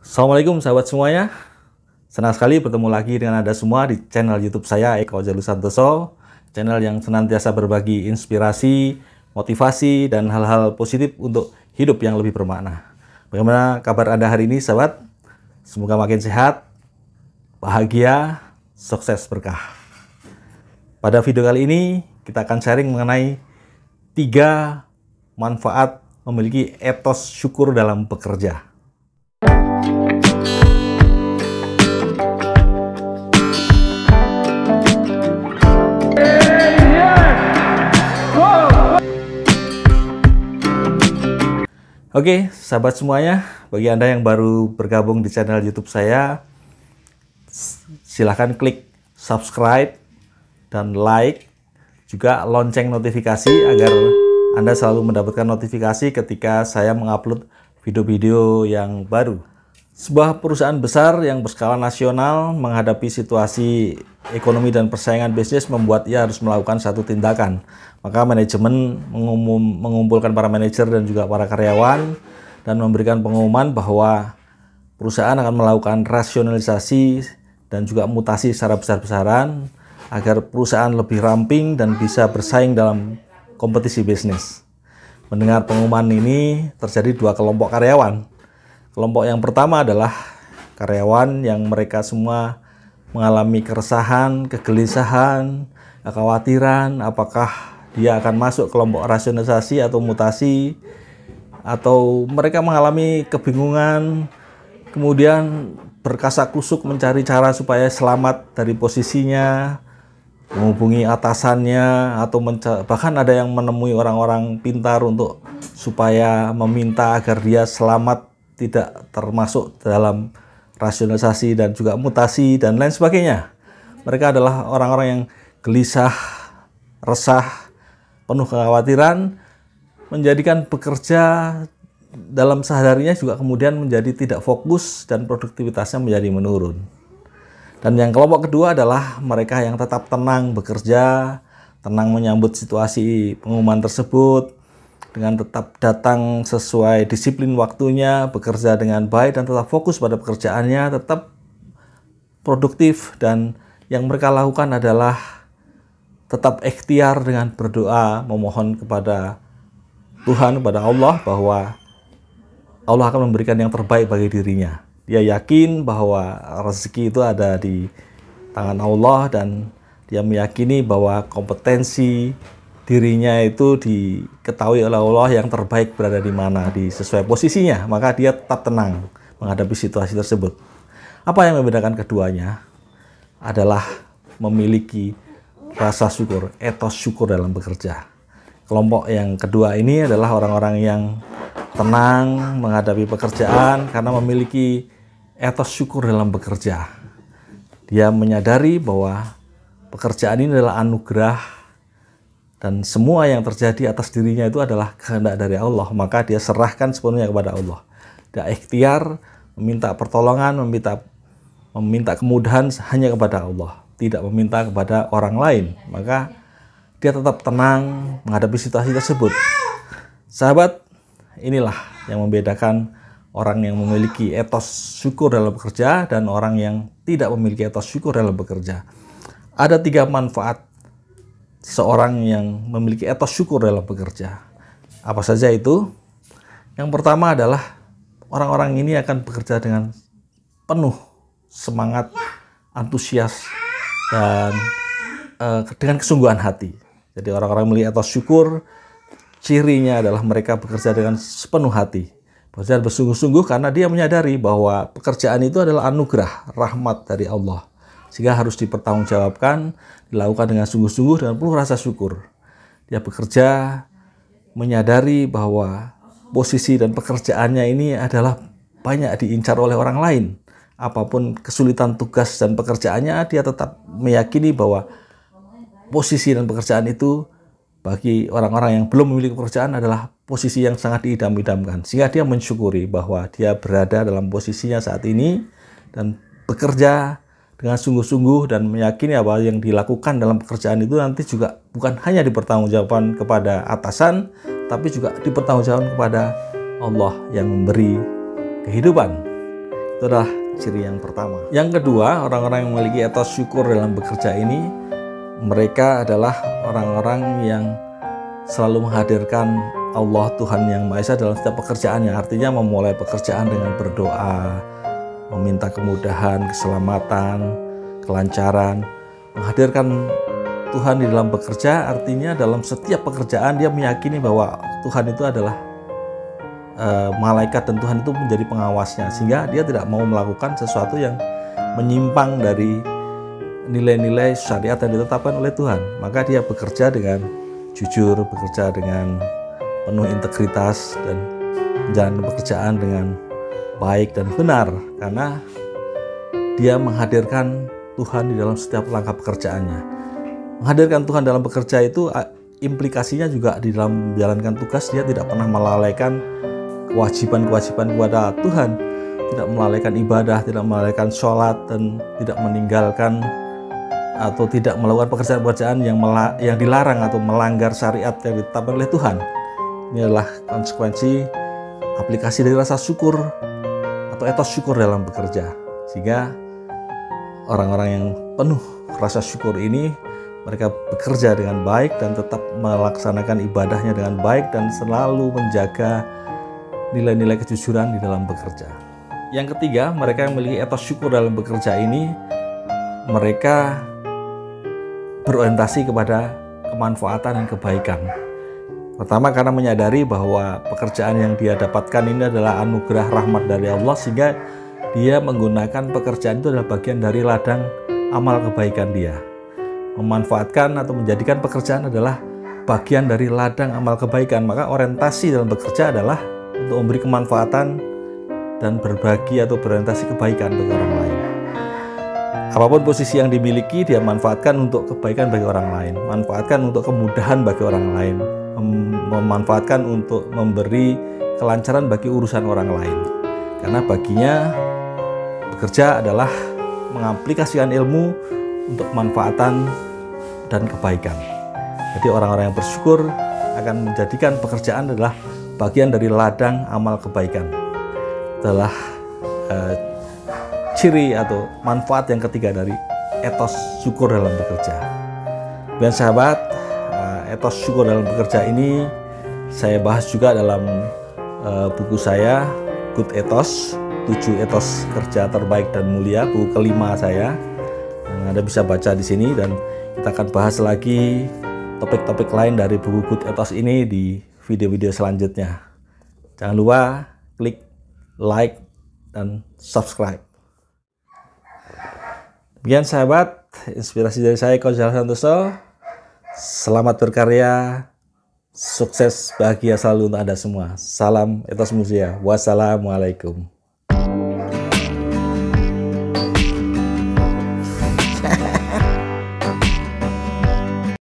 Assalamualaikum sahabat semuanya. Senang sekali bertemu lagi dengan Anda semua di channel YouTube saya, Eko Jalu Santoso. Channel yang senantiasa berbagi inspirasi, motivasi, dan hal-hal positif untuk hidup yang lebih bermakna. Bagaimana kabar Anda hari ini sahabat? Semoga makin sehat, bahagia, sukses, berkah. Pada video kali ini kita akan sharing mengenai 3 manfaat memiliki etos syukur dalam bekerja. Oke, sahabat semuanya, bagi Anda yang baru bergabung di channel YouTube saya, silahkan klik subscribe dan like, juga lonceng notifikasi agar Anda selalu mendapatkan notifikasi ketika saya mengupload video-video yang baru. Sebuah perusahaan besar yang berskala nasional menghadapi situasi ekonomi dan persaingan bisnis membuat ia harus melakukan satu tindakan. Maka manajemen mengumpulkan para manajer dan juga para karyawan dan memberikan pengumuman bahwa perusahaan akan melakukan rasionalisasi dan juga mutasi secara besar-besaran agar perusahaan lebih ramping dan bisa bersaing dalam kompetisi bisnis. Mendengar pengumuman ini terjadi 2 kelompok karyawan. Kelompok yang pertama adalah karyawan yang mereka semua mengalami keresahan, kegelisahan, kekhawatiran apakah dia akan masuk kelompok rasionalisasi atau mutasi, atau mereka mengalami kebingungan, kemudian berkasak-kusuk mencari cara supaya selamat dari posisinya, menghubungi atasannya, atau bahkan ada yang menemui orang-orang pintar untuk supaya meminta agar dia selamat, tidak termasuk dalam rasionalisasi dan juga mutasi dan lain sebagainya. Mereka adalah orang-orang yang gelisah, resah, penuh kekhawatiran, menjadikan bekerja dalam sehari-harinya juga kemudian menjadi tidak fokus dan produktivitasnya menjadi menurun. Dan yang kelompok kedua adalah mereka yang tetap tenang bekerja, tenang menyambut situasi pengumuman tersebut, dengan tetap datang sesuai disiplin waktunya, bekerja dengan baik dan tetap fokus pada pekerjaannya, tetap produktif, dan yang mereka lakukan adalah tetap ikhtiar dengan berdoa, memohon kepada Tuhan, kepada Allah, bahwa Allah akan memberikan yang terbaik bagi dirinya. Dia yakin bahwa rezeki itu ada di tangan Allah dan dia meyakini bahwa kompetensi dirinya itu diketahui oleh Allah yang terbaik berada di mana, sesuai posisinya, maka dia tetap tenang menghadapi situasi tersebut. Apa yang membedakan keduanya adalah memiliki rasa syukur, etos syukur dalam bekerja. Kelompok yang kedua ini adalah orang-orang yang tenang menghadapi pekerjaan karena memiliki etos syukur dalam bekerja. Dia menyadari bahwa pekerjaan ini adalah anugerah dan semua yang terjadi atas dirinya itu adalah kehendak dari Allah, maka dia serahkan sepenuhnya kepada Allah. Dia ikhtiar, meminta pertolongan, meminta kemudahan hanya kepada Allah, tidak meminta kepada orang lain. Maka dia tetap tenang menghadapi situasi tersebut. Sahabat, inilah yang membedakan orang yang memiliki etos syukur dalam bekerja dan orang yang tidak memiliki etos syukur dalam bekerja. Ada 3 manfaat seorang yang memiliki etos syukur dalam bekerja. Apa saja itu? Yang pertama adalah orang-orang ini akan bekerja dengan penuh semangat, antusias, dan dengan kesungguhan hati. Jadi orang-orang memiliki etos syukur, cirinya adalah mereka bekerja dengan sepenuh hati, bekerja bersungguh-sungguh karena dia menyadari bahwa pekerjaan itu adalah anugerah, rahmat dari Allah, sehingga harus dipertanggungjawabkan, dilakukan dengan sungguh-sungguh dengan penuh rasa syukur. Dia bekerja menyadari bahwa posisi dan pekerjaannya ini adalah banyak diincar oleh orang lain. Apapun kesulitan tugas dan pekerjaannya, dia tetap meyakini bahwa posisi dan pekerjaan itu bagi orang-orang yang belum memiliki pekerjaan adalah posisi yang sangat diidam-idamkan. Sehingga dia mensyukuri bahwa dia berada dalam posisinya saat ini dan bekerja dengan sungguh-sungguh dan meyakini apa yang dilakukan dalam pekerjaan itu nanti juga bukan hanya dipertanggungjawabkan kepada atasan, tapi juga dipertanggungjawabkan kepada Allah yang memberi kehidupan. Itu adalah ciri yang pertama. Yang kedua, orang-orang yang memiliki etos syukur dalam bekerja ini, mereka adalah orang-orang yang selalu menghadirkan Allah Tuhan Yang Maha Esa dalam setiap pekerjaannya. Artinya memulai pekerjaan dengan berdoa, meminta kemudahan, keselamatan, kelancaran, menghadirkan Tuhan di dalam bekerja. Artinya dalam setiap pekerjaan dia meyakini bahwa Tuhan itu adalah malaikat dan Tuhan itu menjadi pengawasnya, sehingga dia tidak mau melakukan sesuatu yang menyimpang dari nilai-nilai syariat yang ditetapkan oleh Tuhan. Maka dia bekerja dengan jujur, bekerja dengan penuh integritas, dan menjalankan pekerjaan dengan baik dan benar, karena dia menghadirkan Tuhan di dalam setiap langkah pekerjaannya. Menghadirkan Tuhan dalam bekerja itu implikasinya juga di dalam menjalankan tugas dia tidak pernah melalaikan kewajiban-kewajiban kepada Tuhan, tidak melalaikan ibadah, tidak melalaikan sholat, dan tidak meninggalkan atau tidak melakukan pekerjaan-pekerjaan yang dilarang atau melanggar syariat yang ditetapkan oleh Tuhan. Ini adalah konsekuensi aplikasi dari rasa syukur atau etos syukur dalam bekerja, sehingga orang-orang yang penuh rasa syukur ini, mereka bekerja dengan baik dan tetap melaksanakan ibadahnya dengan baik dan selalu menjaga nilai-nilai kejujuran di dalam bekerja. Yang ketiga, mereka yang memiliki etos syukur dalam bekerja ini, mereka berorientasi kepada kemanfaatan dan kebaikan. Pertama, karena menyadari bahwa pekerjaan yang dia dapatkan ini adalah anugerah rahmat dari Allah, sehingga dia menggunakan pekerjaan itu adalah bagian dari ladang amal kebaikan dia. Memanfaatkan atau menjadikan pekerjaan adalah bagian dari ladang amal kebaikan. Maka orientasi dalam bekerja adalah untuk memberi kemanfaatan dan berbagi atau berorientasi kebaikan bagi orang lain. Apapun posisi yang dimiliki, dia manfaatkan untuk kebaikan bagi orang lain, manfaatkan untuk kemudahan bagi orang lain, memanfaatkan untuk memberi kelancaran bagi urusan orang lain. Karena baginya bekerja adalah mengaplikasikan ilmu untuk kemanfaatan dan kebaikan. Jadi orang-orang yang bersyukur akan menjadikan pekerjaan adalah bagian dari ladang amal kebaikan. Adalah ciri atau manfaat yang ketiga dari etos syukur dalam bekerja. Dan sahabat, etos syukur dalam bekerja ini saya bahas juga dalam buku saya, Good Ethos, 7 etos kerja terbaik dan mulia, buku kelima saya. Anda bisa baca di sini, dan kita akan bahas lagi topik-topik lain dari buku Good Ethos ini di video-video selanjutnya. Jangan lupa klik like dan subscribe. Demikian sahabat, inspirasi dari saya Coach Jalal Santoso. Selamat berkarya, sukses, bahagia selalu untuk Anda semua. Salam etos mulia. Wassalamualaikum.